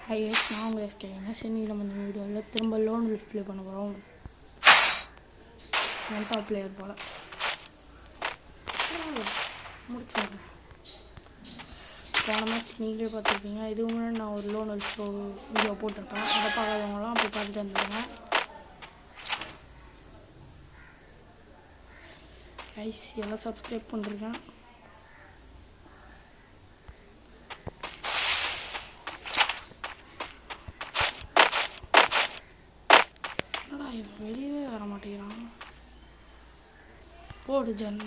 Hi guys, நான் உங்கள் எஸ்கேங்க. சரி, நம்ம இந்த வீடியோவில் திரும்ப லோன் லிஃப்ட் ப்ளே பண்ண போகிறோம். மென்டா பிளேயர் போல் முடிச்சிடுறேன். போன மேட்ச் நீங்களே பார்த்துருப்பீங்க. இதுக்கு முன்னாடி நான் ஒரு லோன் லிஃப்ட் வீடியோ போட்டிருப்பேன். அதை பார்க்காதவங்களாம் அப்படி பார்த்துட்டு வந்துடுங்க. கைஸ் எல்லாம் சப்ஸ்கிரைப் பண்ணுறேன். வெளியவே வர மாட்டேங்கிறான். போடு ஜன்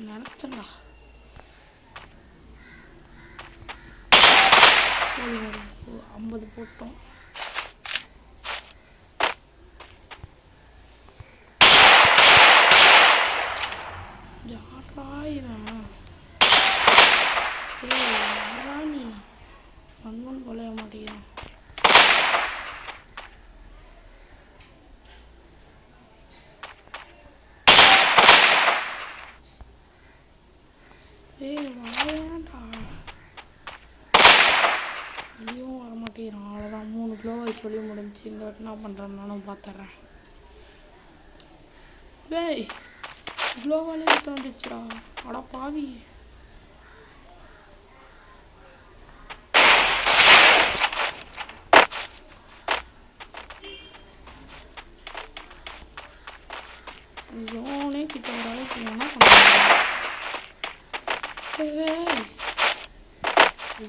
நினச்சண்டா. சரி 50 போட்டோம். ஜாடா இவன் நீ வந்தோன்னு கொலைய மாட்டேங்கிறான். வாயாண்டா வெளியும் வர மாட்டேங்கிறான். அவ்வளோதான், 3 கிலோவால் சொல்லி முடிஞ்சு. இந்த வாட்டி என்ன பண்ணுறேன்னு நானும் பார்த்துட்றேன். டேய் கிலோவாலே கிட்ட வந்துச்சுடா. அடா பாவி. ஜோனே கிட்ட ஒரு அளவுக்கு என்ன பண்ணுறாங்க.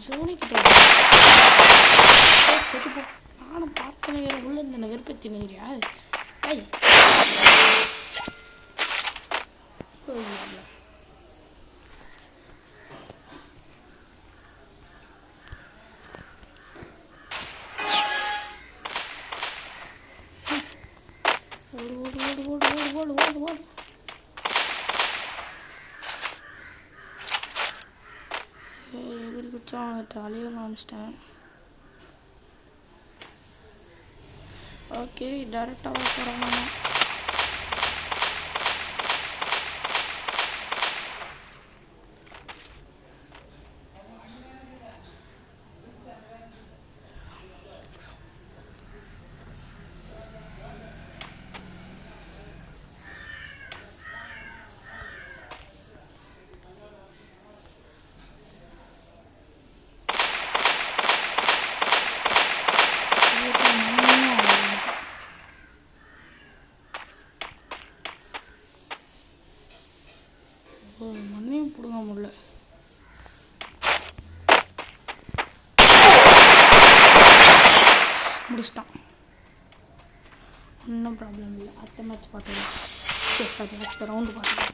ஜோனி கிட்ட செத்து போ. நானும் பார்த்தன வேற உள்ள இருந்த வெறுப்பத்தி நினைக்கிறியா? ஐய் ஓடு ஓடு ஓடு ஓடு ஓடு ஓடு ஓடு. எதிரி குச்சான் தலையும் காமிச்சிட்டேன். ஓகே, டேரெக்டாக போகிறாங்க. மண்ணையும் பிடுங்க முடியல. முடிச்சிட்டான். ஒன்றும் ப்ராப்ளம் இல்லை. அடுத்த மேட்ச் பார்த்துக்கலாம். சரி அடுத்த ரவுண்டு பார்த்துக்கலாம்.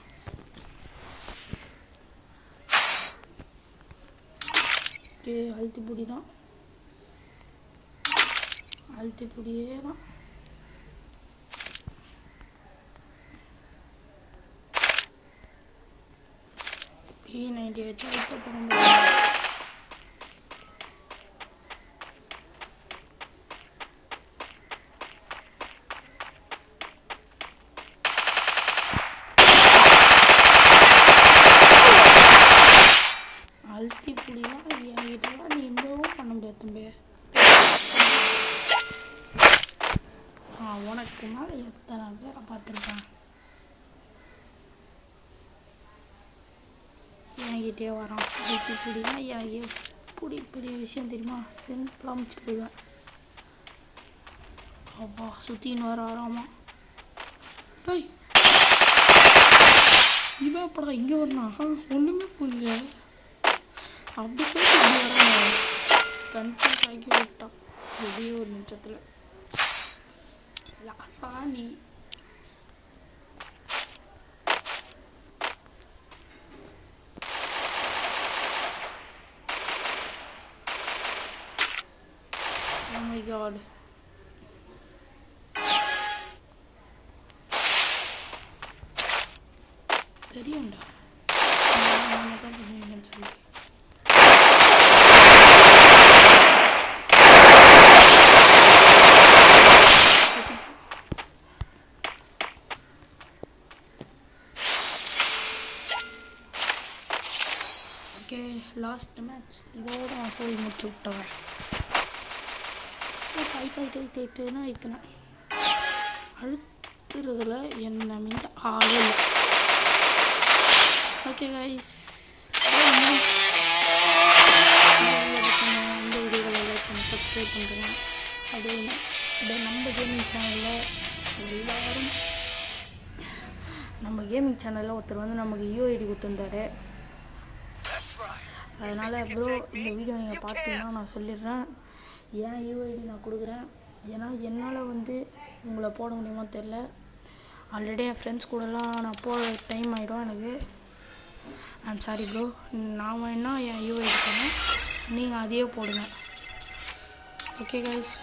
ஓகே, அழுத்தி பிடி தான். அழுத்தி பிடியே தான். P90 வச்சு அழுத்த போட முடியாது. அழுத்தி பிடிலாம் என்கிட்டலாம் நீ இன்னமும் பண்ண முடியாது தம்பி. உனக்கு மேலே எத்தனை பேரை பார்த்துருக்கேன். என்கிட்டே வரான். அழுத்தி பிடினா எப்படி பெரிய விஷயம் தெரியுமா? சிம்பிளாக முடிச்சுட்டு போயிடுவேன். அப்பா சுற்றின்னு வராமா. டேய் இவன் அப்படா இங்கே வந்தான். ஒன்றுமே புரியல. அப்படி போயிட்டு இப்படி வரான். கன்ஃபியூஸ் ஆக்கி விட்டான் எப்படியே ஒரு நிமிஷத்தில். யாரா நீ? Oh my god. தெரியும்டா தான் பண்ணுவீங்கன்னு சொல்லி. ஓகே, லாஸ்ட் மேட்ச் இதோட நான் சொல்லி முடிச்சு விட்டுறேன். ஐத்துனா ஐத்துனேன். அழுத்துறதுல என்ன மிஞ்ச ஆளே இல்லை. ஓகே கைஸ், இந்த வீடியோவில் லைக் பண்ணி சப்ஸ்கிரைப் பண்ணுறேன். அப்படியே நம்ம கேமிங் சேனலில் ஒருத்தர் வந்து நமக்கு யூஐடி கொடுத்துருந்தாரு. அதனால் ப்ரோ இந்த வீடியோ நீங்கள் பார்த்தீங்கன்னா நான் சொல்லிடுறேன் ஏன் யூஐடி நான் கொடுக்குறேன். ஏன்னா என்னால் வந்து உங்களை போட முடியுமா தெரில. ஆல்ரெடி என் ஃப்ரெண்ட்ஸ் கூடலாம் நான் போட டைம் ஆகிடும் எனக்கு. I'm sorry bro. நான் வேணா என் யூஐடி பண்ணேன், நீங்கள் அதையே போடுங்க. Okay guys.